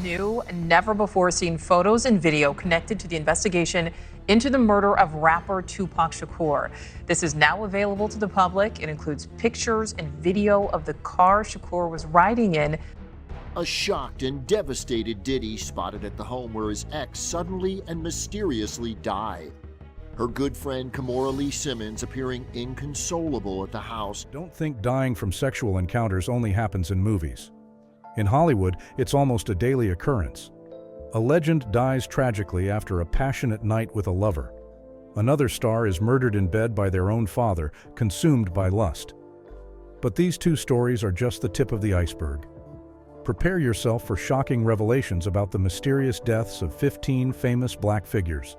New, never-before-seen photos and video connected to the investigation into the murder of rapper Tupac Shakur. This is now available to the public. It includes pictures and video of the car Shakur was riding in. A shocked and devastated Diddy spotted at the home where his ex suddenly and mysteriously died. Her good friend Kimora Lee Simmons appearing inconsolable at the house. Don't think dying from sexual encounters only happens in movies. In Hollywood, it's almost a daily occurrence. A legend dies tragically after a passionate night with a lover. Another star is murdered in bed by their own father, consumed by lust. But these two stories are just the tip of the iceberg. Prepare yourself for shocking revelations about the mysterious deaths of 15 famous black figures.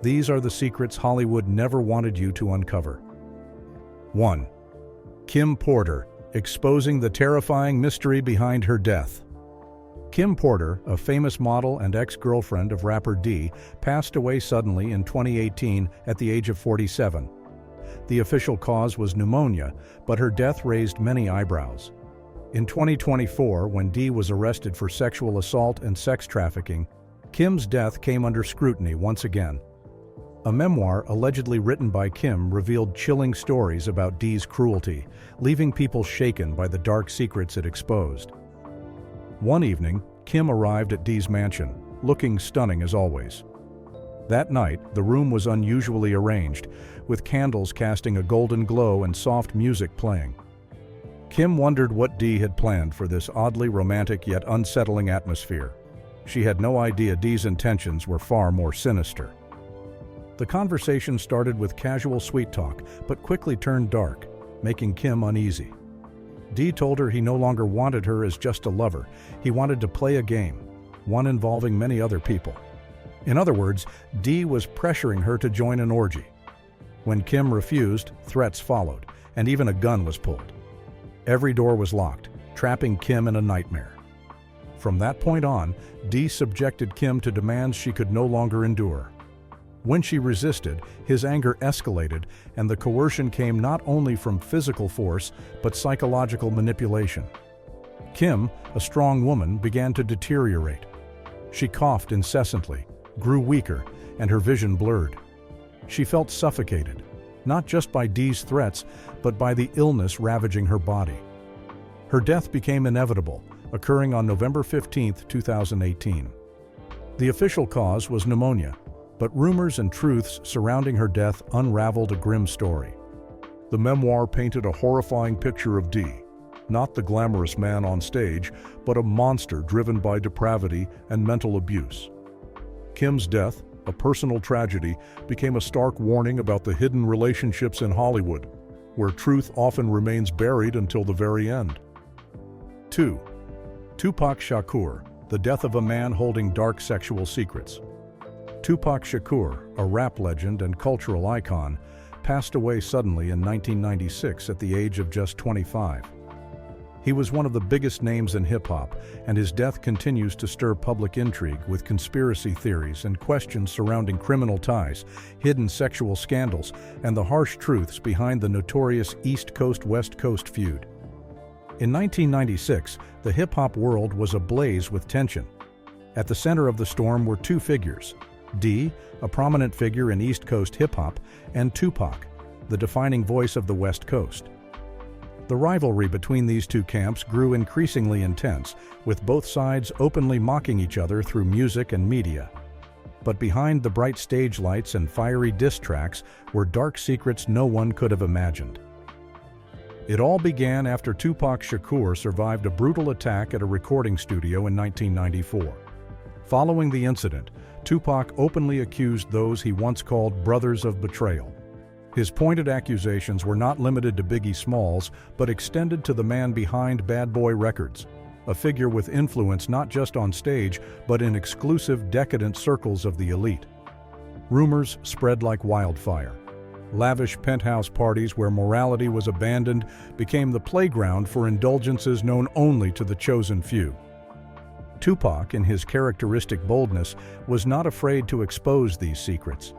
These are the secrets Hollywood never wanted you to uncover. 1. Kim Porter, exposing the terrifying mystery behind her death. Kim Porter, a famous model and ex-girlfriend of rapper D, passed away suddenly in 2018 at the age of 47. The official cause was pneumonia, but her death raised many eyebrows. In 2024, when D was arrested for sexual assault and sex trafficking, Kim's death came under scrutiny once again. A memoir allegedly written by Kim revealed chilling stories about D's cruelty, leaving people shaken by the dark secrets it exposed. One evening, Kim arrived at D's mansion, looking stunning as always. That night, the room was unusually arranged, with candles casting a golden glow and soft music playing. Kim wondered what D had planned for this oddly romantic yet unsettling atmosphere. She had no idea D's intentions were far more sinister. The conversation started with casual sweet talk, but quickly turned dark, making Kim uneasy. D told her he no longer wanted her as just a lover. He wanted to play a game, one involving many other people. In other words, D was pressuring her to join an orgy. When Kim refused, threats followed, and even a gun was pulled. Every door was locked, trapping Kim in a nightmare. From that point on, D subjected Kim to demands she could no longer endure. When she resisted, his anger escalated, and the coercion came not only from physical force, but psychological manipulation. Kim, a strong woman, began to deteriorate. She coughed incessantly, grew weaker, and her vision blurred. She felt suffocated, not just by D's threats, but by the illness ravaging her body. Her death became inevitable, occurring on November 15, 2018. The official cause was pneumonia, but rumors and truths surrounding her death unraveled a grim story. The memoir painted a horrifying picture of D, not the glamorous man on stage, but a monster driven by depravity and mental abuse. Kim's death, a personal tragedy, became a stark warning about the hidden relationships in Hollywood, where truth often remains buried until the very end. 2. Tupac Shakur, the death of a man holding dark sexual secrets. Tupac Shakur, a rap legend and cultural icon, passed away suddenly in 1996 at the age of just 25. He was one of the biggest names in hip-hop, and his death continues to stir public intrigue with conspiracy theories and questions surrounding criminal ties, hidden sexual scandals, and the harsh truths behind the notorious East Coast-West Coast feud. In 1996, the hip-hop world was ablaze with tension. At the center of the storm were two figures: D, a prominent figure in East Coast hip-hop, and Tupac, the defining voice of the West Coast. The rivalry between these two camps grew increasingly intense, with both sides openly mocking each other through music and media. But behind the bright stage lights and fiery diss tracks were dark secrets no one could have imagined. It all began after Tupac Shakur survived a brutal attack at a recording studio in 1994. Following the incident, Tupac openly accused those he once called brothers of betrayal. His pointed accusations were not limited to Biggie Smalls, but extended to the man behind Bad Boy Records, a figure with influence not just on stage, but in exclusive, decadent circles of the elite. Rumors spread like wildfire. Lavish penthouse parties where morality was abandoned became the playground for indulgences known only to the chosen few. Tupac, in his characteristic boldness, was not afraid to expose these secrets.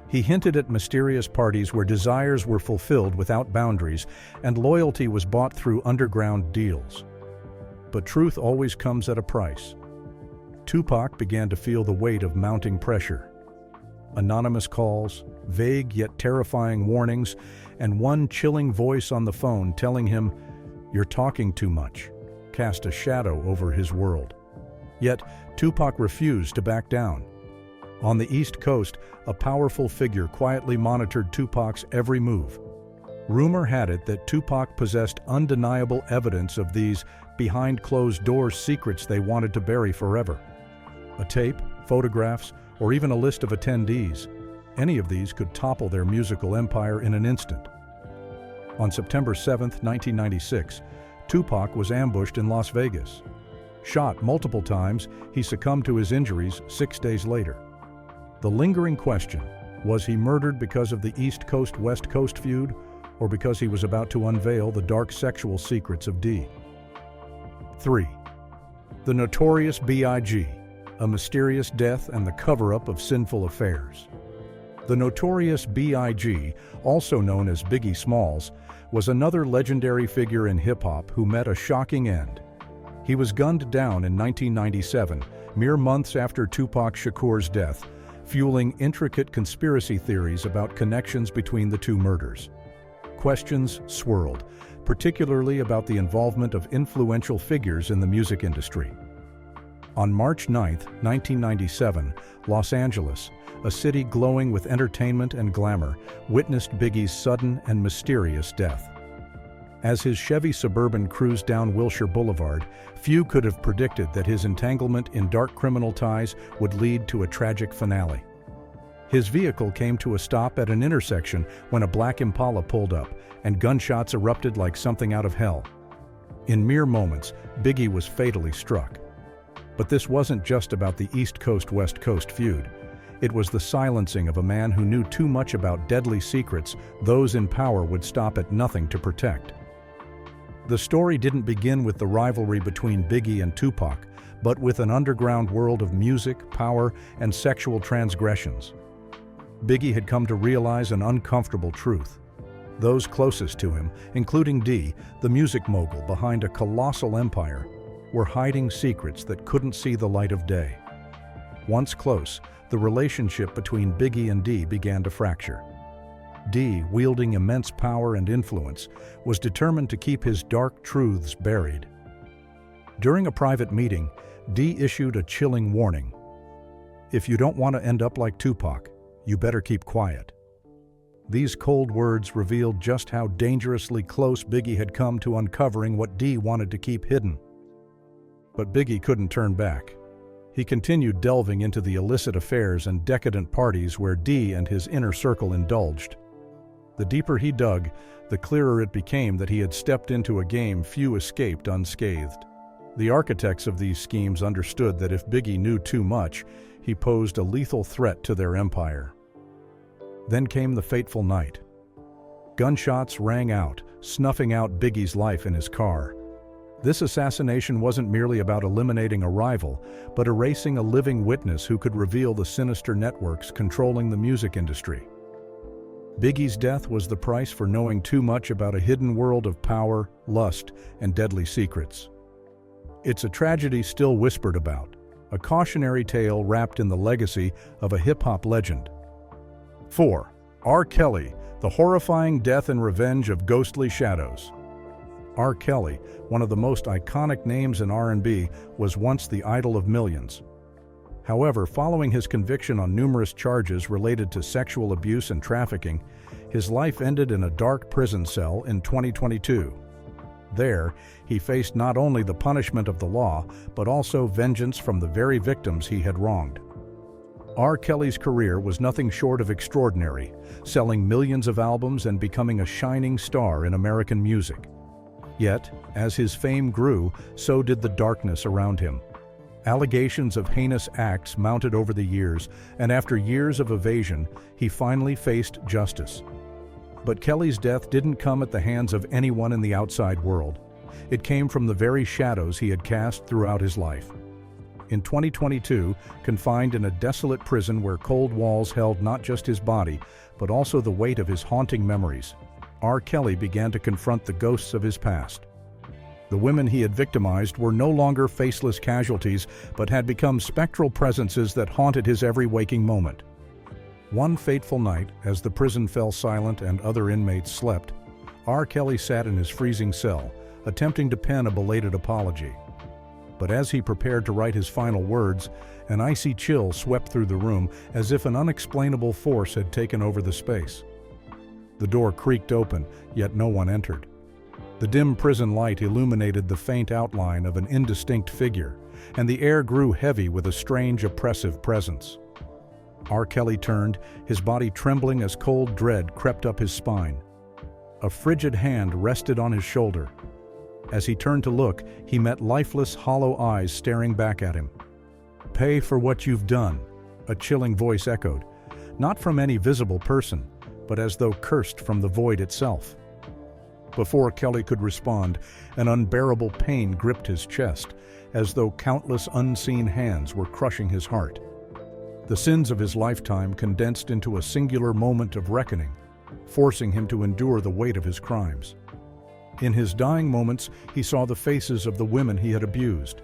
He hinted at mysterious parties where desires were fulfilled without boundaries and loyalty was bought through underground deals. But truth always comes at a price. Tupac began to feel the weight of mounting pressure. Anonymous calls, vague yet terrifying warnings, and one chilling voice on the phone telling him, "You're talking too much," cast a shadow over his world. Yet, Tupac refused to back down. On the East Coast, a powerful figure quietly monitored Tupac's every move. Rumor had it that Tupac possessed undeniable evidence of these behind-closed-doors secrets they wanted to bury forever. A tape, photographs, or even a list of attendees. Any of these could topple their musical empire in an instant. On September 7, 1996, Tupac was ambushed in Las Vegas. Shot multiple times, he succumbed to his injuries 6 days later. The lingering question, was he murdered because of the East Coast-West Coast feud, or because he was about to unveil the dark sexual secrets of D? 3. The Notorious B.I.G., a mysterious death and the cover-up of sinful affairs. The Notorious B.I.G., also known as Biggie Smalls, was another legendary figure in hip-hop who met a shocking end. He was gunned down in 1997, mere months after Tupac Shakur's death, fueling intricate conspiracy theories about connections between the two murders. Questions swirled, particularly about the involvement of influential figures in the music industry. On March 9, 1997, Los Angeles, a city glowing with entertainment and glamour, witnessed Biggie's sudden and mysterious death. As his Chevy Suburban cruised down Wilshire Boulevard, few could have predicted that his entanglement in dark criminal ties would lead to a tragic finale. His vehicle came to a stop at an intersection when a black Impala pulled up, and gunshots erupted like something out of hell. In mere moments, Biggie was fatally struck. But this wasn't just about the East Coast-West Coast feud. It was the silencing of a man who knew too much about deadly secrets those in power would stop at nothing to protect. The story didn't begin with the rivalry between Biggie and Tupac, but with an underground world of music, power, and sexual transgressions. Biggie had come to realize an uncomfortable truth. Those closest to him, including D, the music mogul behind a colossal empire, were hiding secrets that couldn't see the light of day. Once close, the relationship between Biggie and D began to fracture. D, wielding immense power and influence, was determined to keep his dark truths buried. During a private meeting, D issued a chilling warning. "If you don't want to end up like Tupac, you better keep quiet." These cold words revealed just how dangerously close Biggie had come to uncovering what D wanted to keep hidden. But Biggie couldn't turn back. He continued delving into the illicit affairs and decadent parties where D and his inner circle indulged. The deeper he dug, the clearer it became that he had stepped into a game few escaped unscathed. The architects of these schemes understood that if Biggie knew too much, he posed a lethal threat to their empire. Then came the fateful night. Gunshots rang out, snuffing out Biggie's life in his car. This assassination wasn't merely about eliminating a rival, but erasing a living witness who could reveal the sinister networks controlling the music industry. Biggie's death was the price for knowing too much about a hidden world of power, lust, and deadly secrets. It's a tragedy still whispered about, a cautionary tale wrapped in the legacy of a hip-hop legend. 4. R. Kelly, the horrifying death and revenge of ghostly shadows. R. Kelly, one of the most iconic names in R&B, was once the idol of millions. However, following his conviction on numerous charges related to sexual abuse and trafficking, his life ended in a dark prison cell in 2022. There, he faced not only the punishment of the law, but also vengeance from the very victims he had wronged. R. Kelly's career was nothing short of extraordinary, selling millions of albums and becoming a shining star in American music. Yet, as his fame grew, so did the darkness around him. Allegations of heinous acts mounted over the years, and after years of evasion, he finally faced justice. But Kelly's death didn't come at the hands of anyone in the outside world. It came from the very shadows he had cast throughout his life. In 2022, confined in a desolate prison where cold walls held not just his body, but also the weight of his haunting memories, R. Kelly began to confront the ghosts of his past. The women he had victimized were no longer faceless casualties, but had become spectral presences that haunted his every waking moment. One fateful night, as the prison fell silent and other inmates slept, R. Kelly sat in his freezing cell, attempting to pen a belated apology. But as he prepared to write his final words, an icy chill swept through the room as if an unexplainable force had taken over the space. The door creaked open, yet no one entered. The dim prison light illuminated the faint outline of an indistinct figure, and the air grew heavy with a strange, oppressive presence. R. Kelly turned, his body trembling as cold dread crept up his spine. A frigid hand rested on his shoulder. As he turned to look, he met lifeless, hollow eyes staring back at him. "Pay for what you've done," a chilling voice echoed, not from any visible person, but as though cursed from the void itself. Before Kelly could respond, an unbearable pain gripped his chest, as though countless unseen hands were crushing his heart. The sins of his lifetime condensed into a singular moment of reckoning, forcing him to endure the weight of his crimes. In his dying moments, he saw the faces of the women he had abused,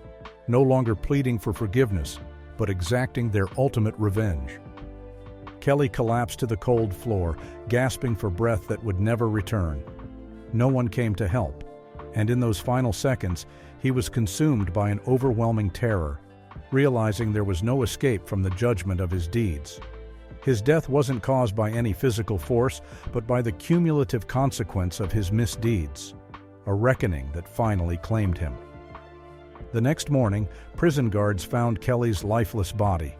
no longer pleading for forgiveness, but exacting their ultimate revenge. Kelly collapsed to the cold floor, gasping for breath that would never return. No one came to help, and in those final seconds, he was consumed by an overwhelming terror, realizing there was no escape from the judgment of his deeds. His death wasn't caused by any physical force, but by the cumulative consequence of his misdeeds, a reckoning that finally claimed him. The next morning, prison guards found Kelly's lifeless body.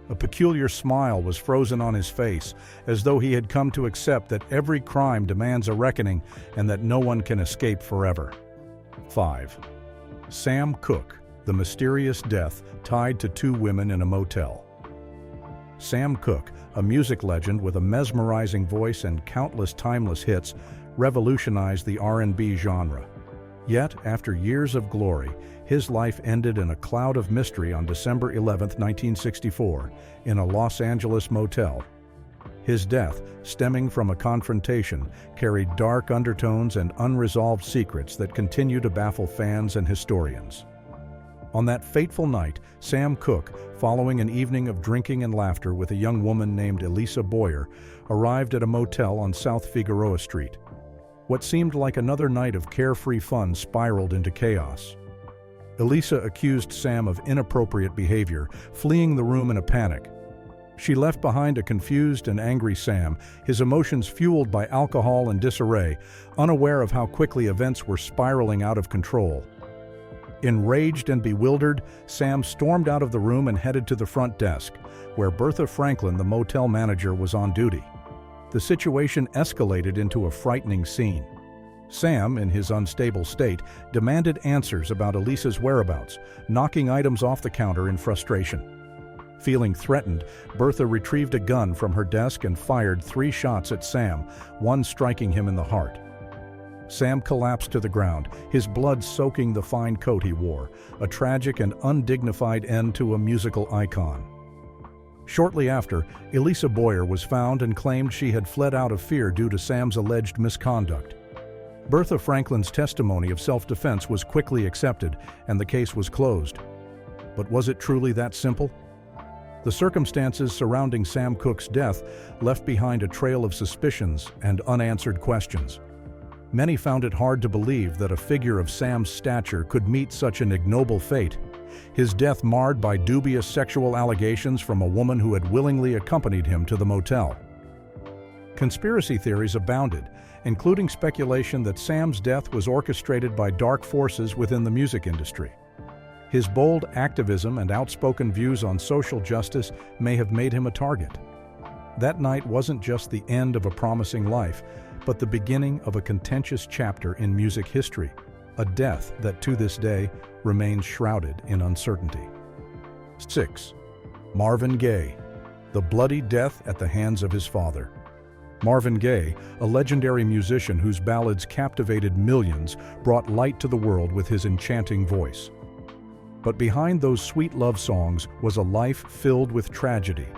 A peculiar smile was frozen on his face, as though he had come to accept that every crime demands a reckoning and that no one can escape forever. 5. Sam Cooke, the mysterious death tied to two women in a motel. Sam Cooke, a music legend with a mesmerizing voice and countless timeless hits, revolutionized the R&B genre. Yet, after years of glory, his life ended in a cloud of mystery on December 11, 1964, in a Los Angeles motel. His death, stemming from a confrontation, carried dark undertones and unresolved secrets that continue to baffle fans and historians. On that fateful night, Sam Cooke, following an evening of drinking and laughter with a young woman named Elisa Boyer, arrived at a motel on South Figueroa Street. What seemed like another night of carefree fun spiraled into chaos. Elisa accused Sam of inappropriate behavior, fleeing the room in a panic. She left behind a confused and angry Sam, his emotions fueled by alcohol and disarray, unaware of how quickly events were spiraling out of control. Enraged and bewildered, Sam stormed out of the room and headed to the front desk, where Bertha Franklin, the motel manager, was on duty. The situation escalated into a frightening scene. Sam, in his unstable state, demanded answers about Elisa's whereabouts, knocking items off the counter in frustration. Feeling threatened, Bertha retrieved a gun from her desk and fired 3 shots at Sam, one striking him in the heart. Sam collapsed to the ground, his blood soaking the fine coat he wore, a tragic and undignified end to a musical icon. Shortly after, Elisa Boyer was found and claimed she had fled out of fear due to Sam's alleged misconduct. Bertha Franklin's testimony of self-defense was quickly accepted, and the case was closed. But was it truly that simple? The circumstances surrounding Sam Cooke's death left behind a trail of suspicions and unanswered questions. Many found it hard to believe that a figure of Sam's stature could meet such an ignoble fate, his death marred by dubious sexual allegations from a woman who had willingly accompanied him to the motel. Conspiracy theories abounded, including speculation that Sam's death was orchestrated by dark forces within the music industry. His bold activism and outspoken views on social justice may have made him a target. That night wasn't just the end of a promising life, but the beginning of a contentious chapter in music history, a death that to this day remains shrouded in uncertainty. 6. Marvin Gaye, the bloody death at the hands of his father. Marvin Gaye, a legendary musician whose ballads captivated millions, brought light to the world with his enchanting voice. But behind those sweet love songs was a life filled with tragedy.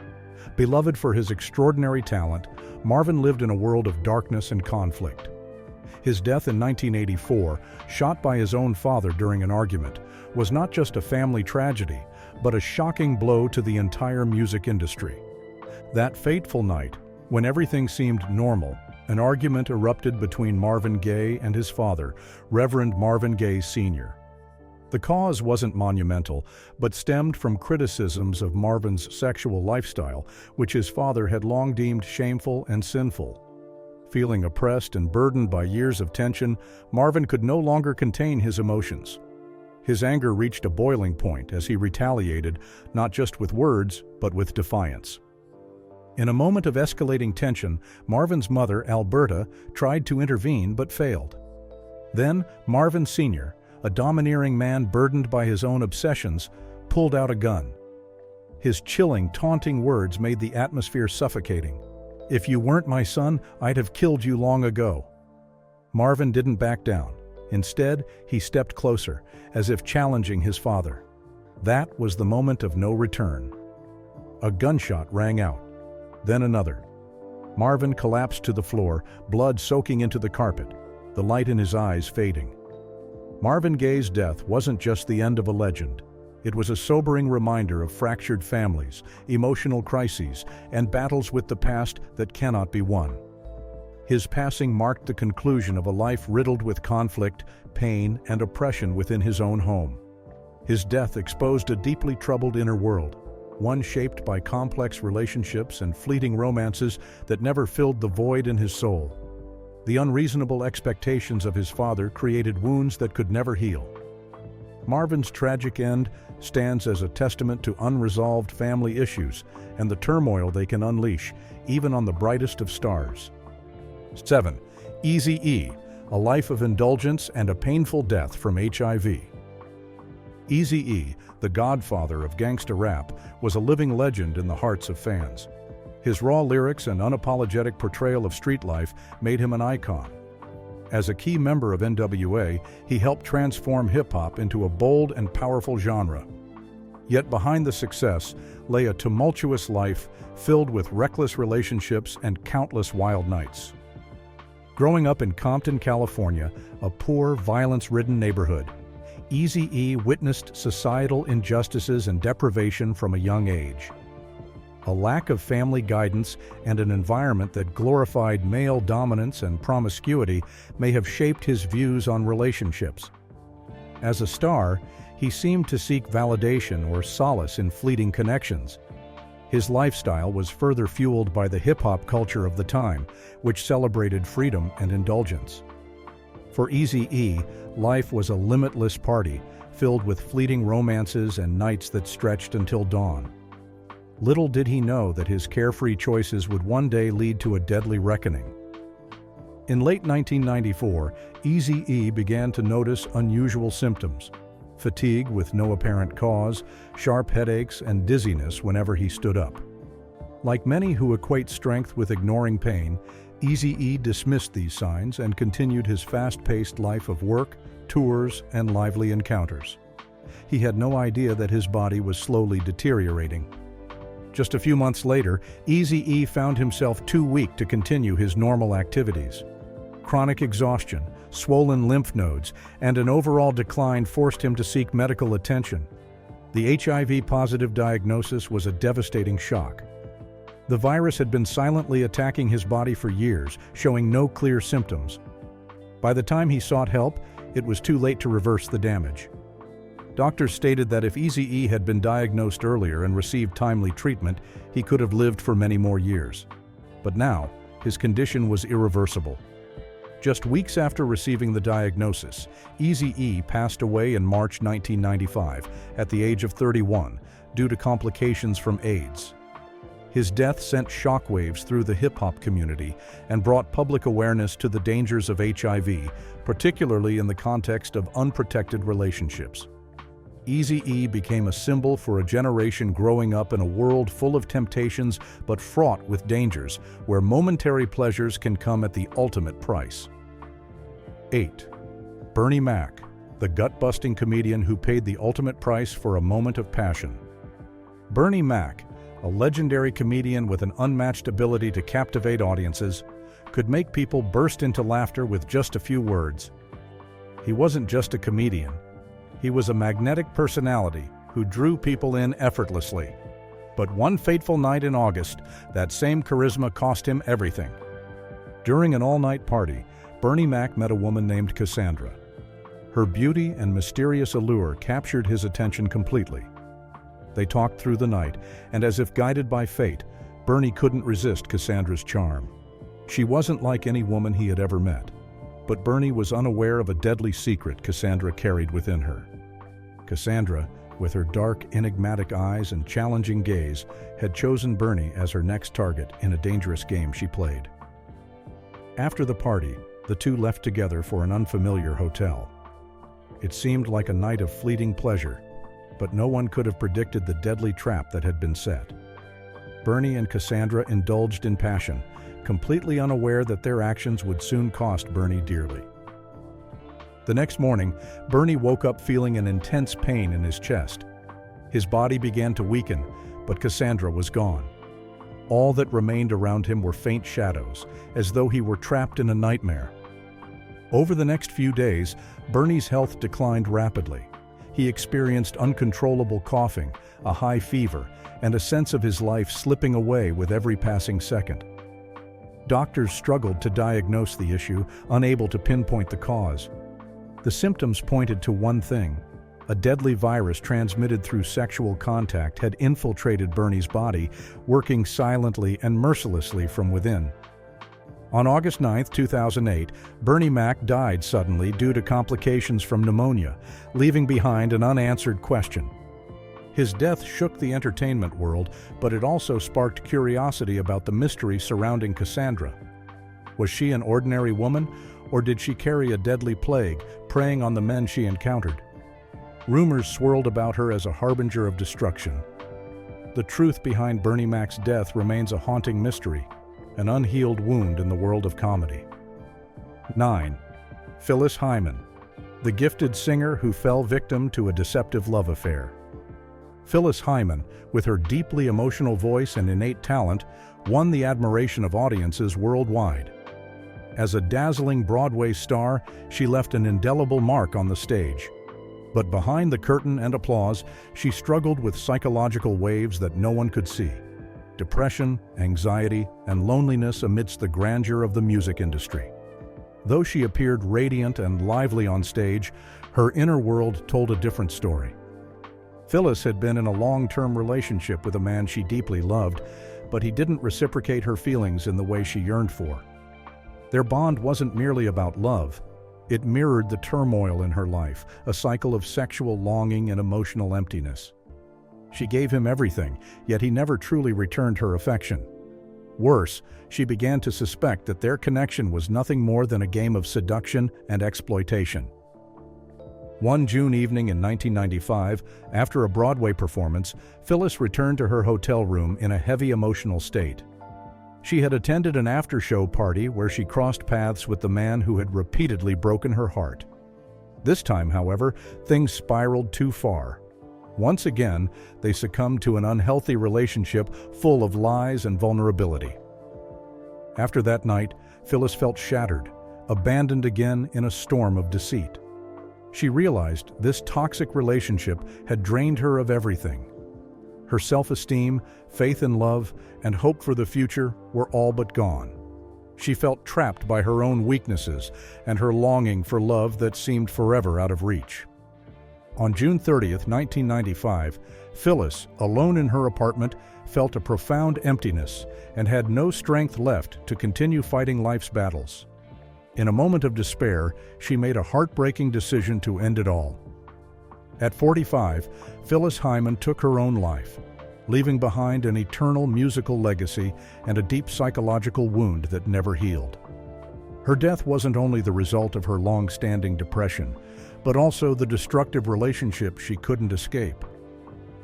Beloved for his extraordinary talent, Marvin lived in a world of darkness and conflict. His death in 1984, shot by his own father during an argument, was not just a family tragedy, but a shocking blow to the entire music industry. That fateful night, when everything seemed normal, an argument erupted between Marvin Gaye and his father, Reverend Marvin Gaye Sr. The cause wasn't monumental, but stemmed from criticisms of Marvin's sexual lifestyle, which his father had long deemed shameful and sinful. Feeling oppressed and burdened by years of tension, Marvin could no longer contain his emotions. His anger reached a boiling point as he retaliated, not just with words, but with defiance. In a moment of escalating tension, Marvin's mother, Alberta, tried to intervene but failed. Then, Marvin Sr., a domineering man burdened by his own obsessions, pulled out a gun. His chilling, taunting words made the atmosphere suffocating. "If you weren't my son, I'd have killed you long ago." Marvin didn't back down. Instead, he stepped closer, as if challenging his father. That was the moment of no return. A gunshot rang out. Then another. Marvin collapsed to the floor, blood soaking into the carpet, the light in his eyes fading. Marvin Gaye's death wasn't just the end of a legend. It was a sobering reminder of fractured families, emotional crises, and battles with the past that cannot be won. His passing marked the conclusion of a life riddled with conflict, pain, and oppression within his own home. His death exposed a deeply troubled inner world, one shaped by complex relationships and fleeting romances that never filled the void in his soul. The unreasonable expectations of his father created wounds that could never heal. Marvin's tragic end stands as a testament to unresolved family issues and the turmoil they can unleash, even on the brightest of stars. 7. Eazy-E, a life of indulgence and a painful death from HIV. Eazy-E, the godfather of gangsta rap, was a living legend in the hearts of fans. His raw lyrics and unapologetic portrayal of street life made him an icon. As a key member of NWA, he helped transform hip-hop into a bold and powerful genre. Yet behind the success lay a tumultuous life filled with reckless relationships and countless wild nights. Growing up in Compton, California, a poor, violence-ridden neighborhood, Eazy-E witnessed societal injustices and deprivation from a young age. A lack of family guidance and an environment that glorified male dominance and promiscuity may have shaped his views on relationships. As a star, he seemed to seek validation or solace in fleeting connections. His lifestyle was further fueled by the hip-hop culture of the time, which celebrated freedom and indulgence. For Eazy-E, life was a limitless party, filled with fleeting romances and nights that stretched until dawn. Little did he know that his carefree choices would one day lead to a deadly reckoning. In late 1994, Eazy-E began to notice unusual symptoms: fatigue with no apparent cause, sharp headaches, and dizziness whenever he stood up. Like many who equate strength with ignoring pain, Eazy-E dismissed these signs and continued his fast-paced life of work, tours, and lively encounters. He had no idea that his body was slowly deteriorating. Just a few months later, Eazy-E found himself too weak to continue his normal activities. Chronic exhaustion, swollen lymph nodes, and an overall decline forced him to seek medical attention. The HIV-positive diagnosis was a devastating shock. The virus had been silently attacking his body for years, showing no clear symptoms. By the time he sought help, it was too late to reverse the damage. Doctors stated that if Eazy-E had been diagnosed earlier and received timely treatment, he could have lived for many more years. But now, his condition was irreversible. Just weeks after receiving the diagnosis, Eazy-E passed away in March 1995 at the age of 31 due to complications from AIDS. His death sent shockwaves through the hip-hop community and brought public awareness to the dangers of HIV, particularly in the context of unprotected relationships. Eazy-E became a symbol for a generation growing up in a world full of temptations but fraught with dangers, where momentary pleasures can come at the ultimate price. 8. Bernie Mac, the gut-busting comedian who paid the ultimate price for a moment of passion. Bernie Mac, a legendary comedian with an unmatched ability to captivate audiences, could make people burst into laughter with just a few words. He wasn't just a comedian. He was a magnetic personality who drew people in effortlessly. But one fateful night in August, that same charisma cost him everything. During an all-night party, Bernie Mac met a woman named Cassandra. Her beauty and mysterious allure captured his attention completely. They talked through the night, and as if guided by fate, Bernie couldn't resist Cassandra's charm. She wasn't like any woman he had ever met, but Bernie was unaware of a deadly secret Cassandra carried within her. Cassandra, with her dark, enigmatic eyes and challenging gaze, had chosen Bernie as her next target in a dangerous game she played. After the party, the two left together for an unfamiliar hotel. It seemed like a night of fleeting pleasure, but no one could have predicted the deadly trap that had been set. Bernie and Cassandra indulged in passion, completely unaware that their actions would soon cost Bernie dearly. The next morning, Bernie woke up feeling an intense pain in his chest. His body began to weaken, but Cassandra was gone. All that remained around him were faint shadows, as though he were trapped in a nightmare. Over the next few days, Bernie's health declined rapidly. He experienced uncontrollable coughing, a high fever, and a sense of his life slipping away with every passing second. Doctors struggled to diagnose the issue, unable to pinpoint the cause. The symptoms pointed to one thing: a deadly virus transmitted through sexual contact had infiltrated Bernie's body, working silently and mercilessly from within. On August 9, 2008, Bernie Mac died suddenly due to complications from pneumonia, leaving behind an unanswered question. His death shook the entertainment world, but it also sparked curiosity about the mystery surrounding Cassandra. Was she an ordinary woman, or did she carry a deadly plague, preying on the men she encountered? Rumors swirled about her as a harbinger of destruction. The truth behind Bernie Mac's death remains a haunting mystery, an unhealed wound in the world of comedy. 9. Phyllis Hyman, the gifted singer who fell victim to a deceptive love affair. Phyllis Hyman, with her deeply emotional voice and innate talent, won the admiration of audiences worldwide. As a dazzling Broadway star, she left an indelible mark on the stage. But behind the curtain and applause, she struggled with psychological waves that no one could see: depression, anxiety, and loneliness amidst the grandeur of the music industry. Though she appeared radiant and lively on stage, her inner world told a different story. Phyllis had been in a long-term relationship with a man she deeply loved, but he didn't reciprocate her feelings in the way she yearned for. Their bond wasn't merely about love. It mirrored the turmoil in her life, a cycle of sexual longing and emotional emptiness. She gave him everything, yet he never truly returned her affection. Worse, she began to suspect that their connection was nothing more than a game of seduction and exploitation. One June evening in 1995, after a Broadway performance, Phyllis returned to her hotel room in a heavy emotional state. She had attended an after-show party where she crossed paths with the man who had repeatedly broken her heart. This time, however, things spiraled too far. Once again, they succumbed to an unhealthy relationship full of lies and vulnerability. After that night, Phyllis felt shattered, abandoned again in a storm of deceit. She realized this toxic relationship had drained her of everything. Her self-esteem, faith in love, and hope for the future were all but gone. She felt trapped by her own weaknesses and her longing for love that seemed forever out of reach. On June 30, 1995, Phyllis, alone in her apartment, felt a profound emptiness and had no strength left to continue fighting life's battles. In a moment of despair, she made a heartbreaking decision to end it all. At 45, Phyllis Hyman took her own life, leaving behind an eternal musical legacy and a deep psychological wound that never healed. Her death wasn't only the result of her long-standing depression, but also the destructive relationship she couldn't escape.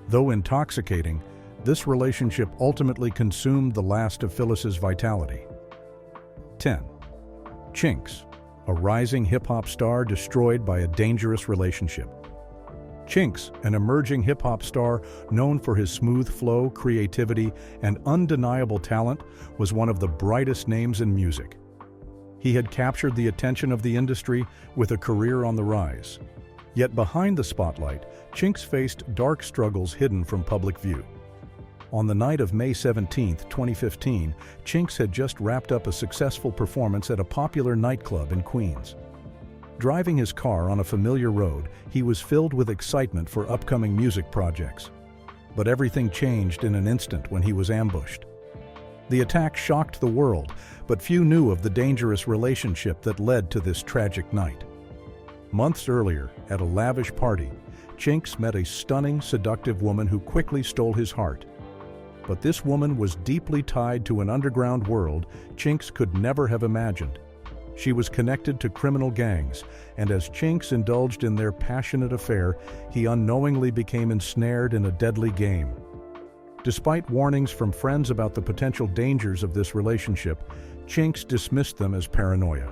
Though intoxicating, this relationship ultimately consumed the last of Phyllis's vitality. 10. Chinx, a rising hip-hop star destroyed by a dangerous relationship. Chinx, an emerging hip-hop star known for his smooth flow, creativity, and undeniable talent, was one of the brightest names in music. He had captured the attention of the industry with a career on the rise. Yet behind the spotlight, Chinx faced dark struggles hidden from public view. On the night of May 17, 2015, Chinx had just wrapped up a successful performance at a popular nightclub in Queens. Driving his car on a familiar road, he was filled with excitement for upcoming music projects. But everything changed in an instant when he was ambushed. The attack shocked the world, but few knew of the dangerous relationship that led to this tragic night. Months earlier, at a lavish party, Chinx met a stunning, seductive woman who quickly stole his heart. But this woman was deeply tied to an underground world Chinx could never have imagined. She was connected to criminal gangs, and as Chinx indulged in their passionate affair, he unknowingly became ensnared in a deadly game. Despite warnings from friends about the potential dangers of this relationship, Chinx dismissed them as paranoia.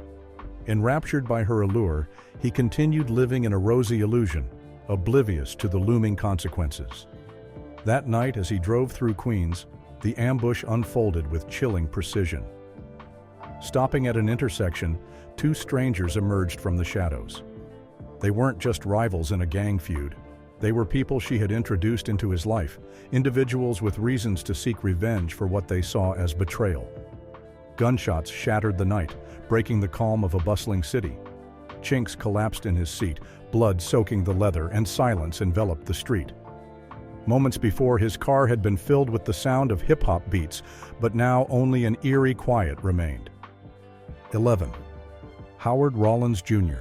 Enraptured by her allure, he continued living in a rosy illusion, oblivious to the looming consequences. That night, as he drove through Queens, the ambush unfolded with chilling precision. Stopping at an intersection, two strangers emerged from the shadows. They weren't just rivals in a gang feud. They were people she had introduced into his life, individuals with reasons to seek revenge for what they saw as betrayal. Gunshots shattered the night, breaking the calm of a bustling city. Chinx collapsed in his seat, blood soaking the leather, and silence enveloped the street. Moments before, his car had been filled with the sound of hip-hop beats, but now only an eerie quiet remained. 11. Howard Rollins Jr.,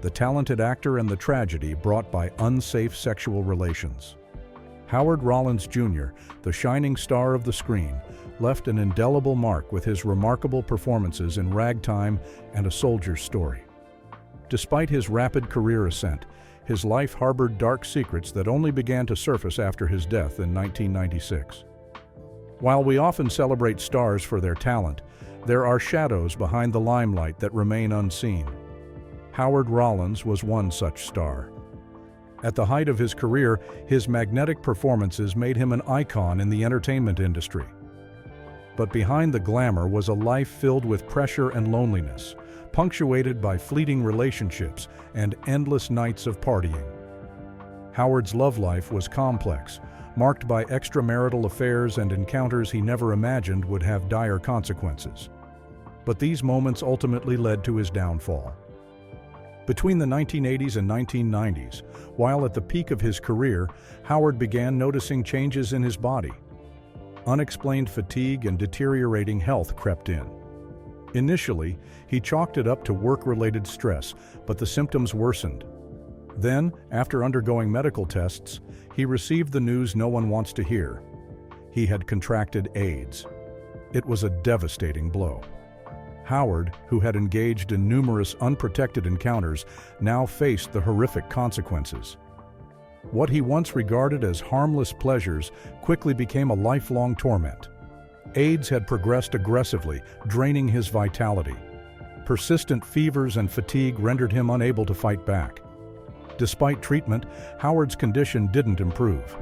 the talented actor and the tragedy brought by unsafe sexual relations. Howard Rollins Jr., the shining star of the screen, left an indelible mark with his remarkable performances in Ragtime and A Soldier's Story. Despite his rapid career ascent, his life harbored dark secrets that only began to surface after his death in 1996. While we often celebrate stars for their talent, there are shadows behind the limelight that remain unseen. Howard Rollins was one such star. At the height of his career, his magnetic performances made him an icon in the entertainment industry. But behind the glamour was a life filled with pressure and loneliness, punctuated by fleeting relationships and endless nights of partying. Howard's love life was complex, marked by extramarital affairs and encounters he never imagined would have dire consequences. But these moments ultimately led to his downfall. Between the 1980s and 1990s, while at the peak of his career, Howard began noticing changes in his body. Unexplained fatigue and deteriorating health crept in. Initially, he chalked it up to work-related stress, but the symptoms worsened. Then, after undergoing medical tests, he received the news no one wants to hear. He had contracted AIDS. It was a devastating blow. Howard, who had engaged in numerous unprotected encounters, now faced the horrific consequences. What he once regarded as harmless pleasures quickly became a lifelong torment. AIDS had progressed aggressively, draining his vitality. Persistent fevers and fatigue rendered him unable to fight back. Despite treatment, Howard's condition didn't improve.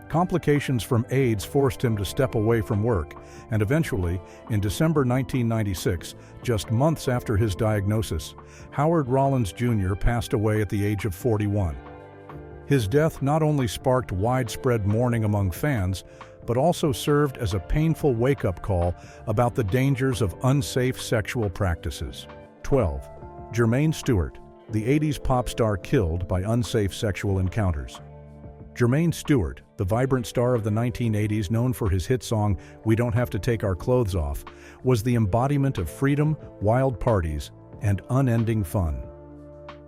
Complications from AIDS forced him to step away from work, and eventually, in December 1996, just months after his diagnosis, Howard Rollins Jr. passed away at the age of 41. His death not only sparked widespread mourning among fans, but also served as a painful wake-up call about the dangers of unsafe sexual practices. 12. Germaine Stewart, the 80s pop star killed by unsafe sexual encounters. Germaine Stewart, the vibrant star of the 1980s known for his hit song, "We Don't Have to Take Our Clothes Off," was the embodiment of freedom, wild parties, and unending fun.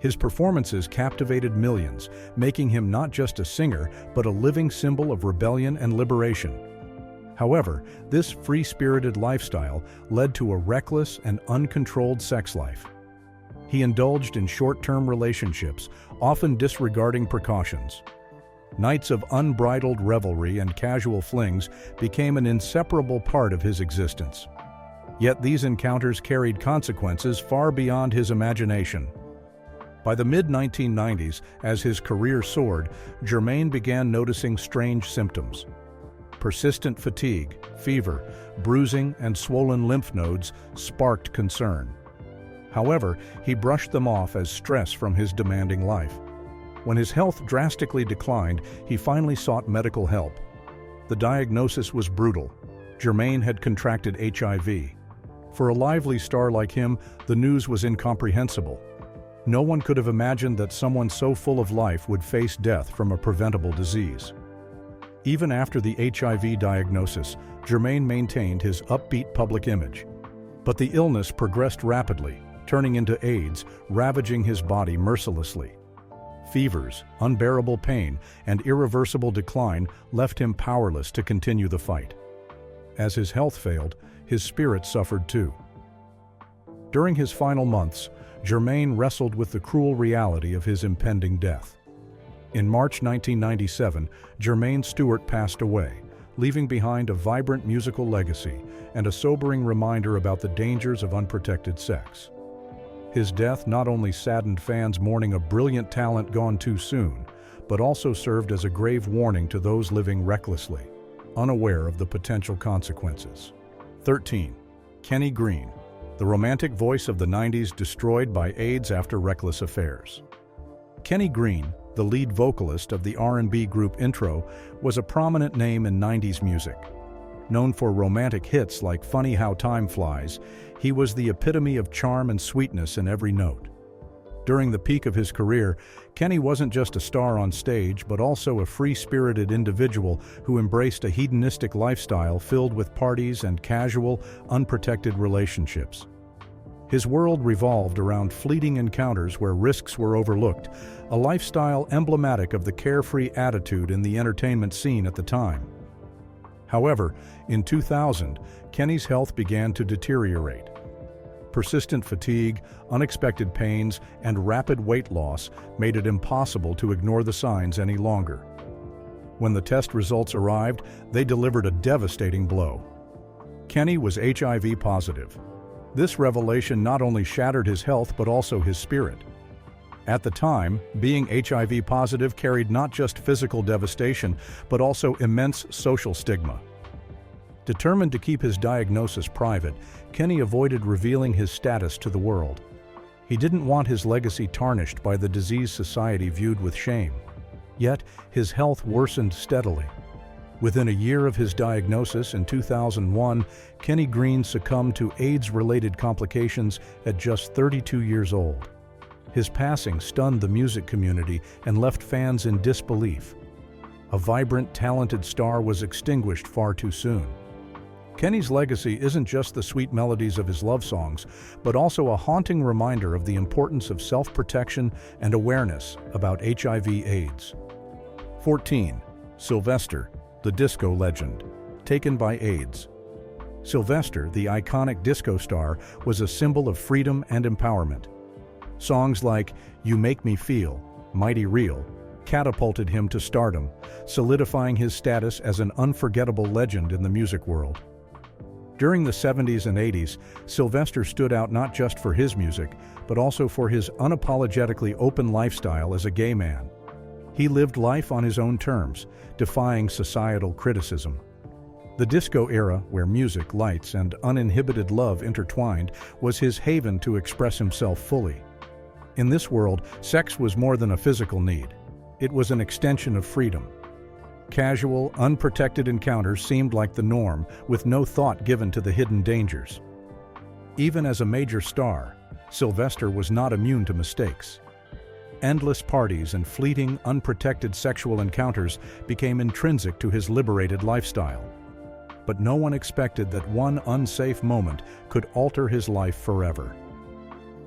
His performances captivated millions, making him not just a singer, but a living symbol of rebellion and liberation. However, this free-spirited lifestyle led to a reckless and uncontrolled sex life. He indulged in short-term relationships, often disregarding precautions. Nights of unbridled revelry and casual flings became an inseparable part of his existence. Yet these encounters carried consequences far beyond his imagination. By the mid-1990s, as his career soared, Germaine began noticing strange symptoms. Persistent fatigue, fever, bruising, and swollen lymph nodes sparked concern. However, he brushed them off as stress from his demanding life. When his health drastically declined, he finally sought medical help. The diagnosis was brutal. Germaine had contracted HIV. For a lively star like him, the news was incomprehensible. No one could have imagined that someone so full of life would face death from a preventable disease. Even after the HIV diagnosis, Germaine maintained his upbeat public image. But the illness progressed rapidly, turning into AIDS, ravaging his body mercilessly. Fevers, unbearable pain, and irreversible decline left him powerless to continue the fight. As his health failed, his spirit suffered too. During his final months, Germaine wrestled with the cruel reality of his impending death. In March 1997, Germaine Stewart passed away, leaving behind a vibrant musical legacy and a sobering reminder about the dangers of unprotected sex. His death not only saddened fans mourning a brilliant talent gone too soon, but also served as a grave warning to those living recklessly, unaware of the potential consequences. 13. Kenny Greene, the romantic voice of the 90s destroyed by AIDS after reckless affairs. Kenny Greene, the lead vocalist of the R&B group Intro, was a prominent name in 90s music. Known for romantic hits like Funny How Time Flies, he was the epitome of charm and sweetness in every note. During the peak of his career, Kenny wasn't just a star on stage, but also a free-spirited individual who embraced a hedonistic lifestyle filled with parties and casual, unprotected relationships. His world revolved around fleeting encounters where risks were overlooked, a lifestyle emblematic of the carefree attitude in the entertainment scene at the time. However, in 2000, Kenny's health began to deteriorate. Persistent fatigue, unexpected pains, and rapid weight loss made it impossible to ignore the signs any longer. When the test results arrived, they delivered a devastating blow. Kenny was HIV positive. This revelation not only shattered his health but also his spirit. At the time, being HIV positive carried not just physical devastation, but also immense social stigma. Determined to keep his diagnosis private, Kenny avoided revealing his status to the world. He didn't want his legacy tarnished by the disease society viewed with shame. Yet, his health worsened steadily. Within a year of his diagnosis in 2001, Kenny Greene succumbed to AIDS-related complications at just 32 years old. His passing stunned the music community and left fans in disbelief. A vibrant, talented star was extinguished far too soon. Kenny's legacy isn't just the sweet melodies of his love songs, but also a haunting reminder of the importance of self-protection and awareness about HIV/AIDS. 14. Sylvester, the disco legend, taken by AIDS. Sylvester, the iconic disco star, was a symbol of freedom and empowerment. Songs like You Make Me Feel, Mighty Real, catapulted him to stardom, solidifying his status as an unforgettable legend in the music world. During the 70s and 80s, Sylvester stood out not just for his music, but also for his unapologetically open lifestyle as a gay man. He lived life on his own terms, defying societal criticism. The disco era, where music, lights, and uninhibited love intertwined, was his haven to express himself fully. In this world, sex was more than a physical need. It was an extension of freedom. Casual, unprotected encounters seemed like the norm, with no thought given to the hidden dangers. Even as a major star, Sylvester was not immune to mistakes. Endless parties and fleeting, unprotected sexual encounters became intrinsic to his liberated lifestyle. But no one expected that one unsafe moment could alter his life forever.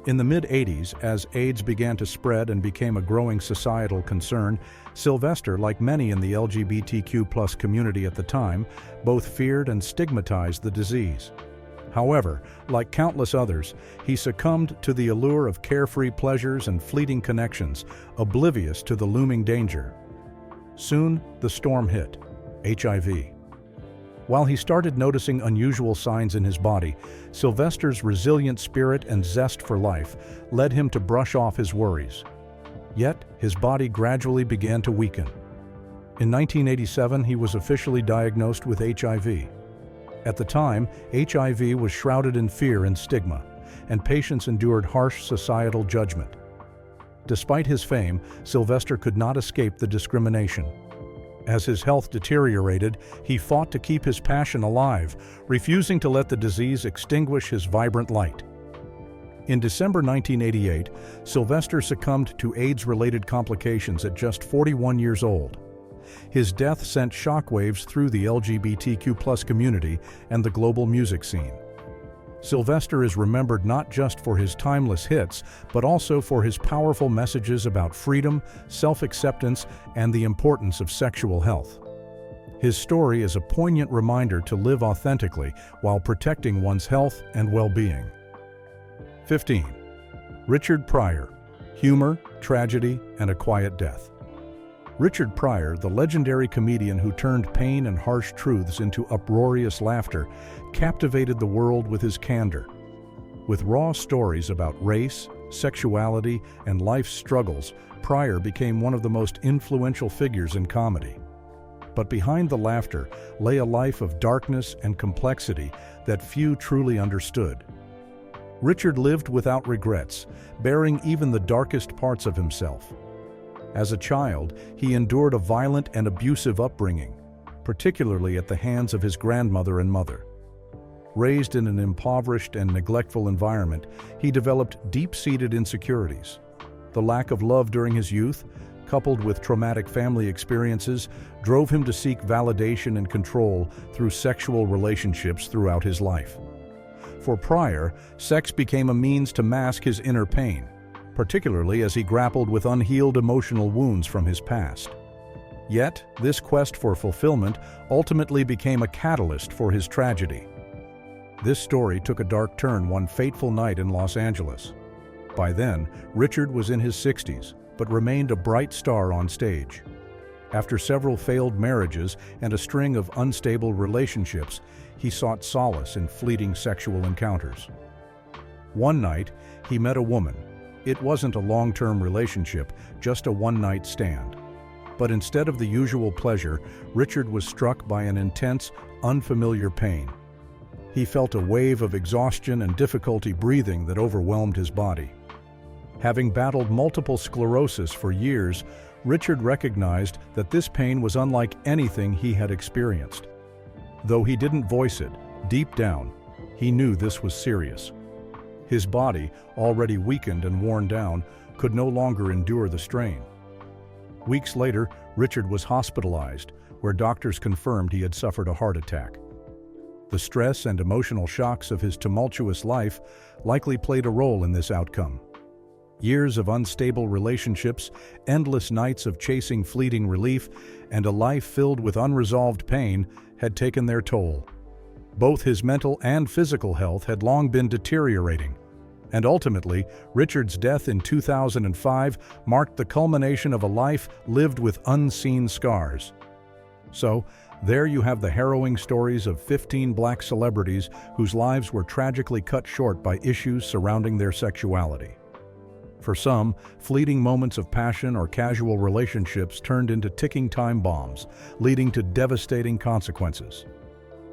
In the mid-80s, as AIDS began to spread and became a growing societal concern, Sylvester, like many in the LGBTQ+ community at the time, both feared and stigmatized the disease. However, like countless others, he succumbed to the allure of carefree pleasures and fleeting connections, oblivious to the looming danger. Soon, the storm hit: HIV. While he started noticing unusual signs in his body, Sylvester's resilient spirit and zest for life led him to brush off his worries. Yet, his body gradually began to weaken. In 1987, he was officially diagnosed with HIV. At the time, HIV was shrouded in fear and stigma, and patients endured harsh societal judgment. Despite his fame, Sylvester could not escape the discrimination. As his health deteriorated, he fought to keep his passion alive, refusing to let the disease extinguish his vibrant light. In December 1988, Sylvester succumbed to AIDS-related complications at just 41 years old. His death sent shockwaves through the LGBTQ+ community and the global music scene. Sylvester is remembered not just for his timeless hits, but also for his powerful messages about freedom, self-acceptance, and the importance of sexual health. His story is a poignant reminder to live authentically while protecting one's health and well-being. 15. Richard Pryor, humor, tragedy, and a quiet death. Richard Pryor, the legendary comedian who turned pain and harsh truths into uproarious laughter, captivated the world with his candor. With raw stories about race, sexuality, and life's struggles, Pryor became one of the most influential figures in comedy. But behind the laughter lay a life of darkness and complexity that few truly understood. Richard lived without regrets, bearing even the darkest parts of himself. As a child, he endured a violent and abusive upbringing, particularly at the hands of his grandmother and mother. Raised in an impoverished and neglectful environment, he developed deep-seated insecurities. The lack of love during his youth, coupled with traumatic family experiences, drove him to seek validation and control through sexual relationships throughout his life. For Pryor, sex became a means to mask his inner pain, particularly as he grappled with unhealed emotional wounds from his past. Yet, this quest for fulfillment ultimately became a catalyst for his tragedy. This story took a dark turn one fateful night in Los Angeles. By then, Richard was in his 60s, but remained a bright star on stage. After several failed marriages and a string of unstable relationships, he sought solace in fleeting sexual encounters. One night, he met a woman. It wasn't a long-term relationship, just a one-night stand. But instead of the usual pleasure, Richard was struck by an intense, unfamiliar pain. He felt a wave of exhaustion and difficulty breathing that overwhelmed his body. Having battled multiple sclerosis for years, Richard recognized that this pain was unlike anything he had experienced. Though he didn't voice it, deep down, he knew this was serious. His body, already weakened and worn down, could no longer endure the strain. Weeks later, Richard was hospitalized, where doctors confirmed he had suffered a heart attack. The stress and emotional shocks of his tumultuous life likely played a role in this outcome. Years of unstable relationships, endless nights of chasing fleeting relief, and a life filled with unresolved pain had taken their toll. Both his mental and physical health had long been deteriorating, and ultimately, Richard's death in 2005 marked the culmination of a life lived with unseen scars. So, there you have the harrowing stories of 15 black celebrities whose lives were tragically cut short by issues surrounding their sexuality. For some, fleeting moments of passion or casual relationships turned into ticking time bombs, leading to devastating consequences.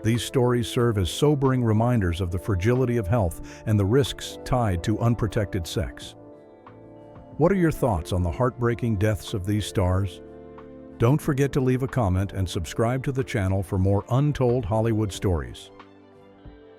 These stories serve as sobering reminders of the fragility of health and the risks tied to unprotected sex. What are your thoughts on the heartbreaking deaths of these stars? Don't forget to leave a comment and subscribe to the channel for more untold Hollywood stories.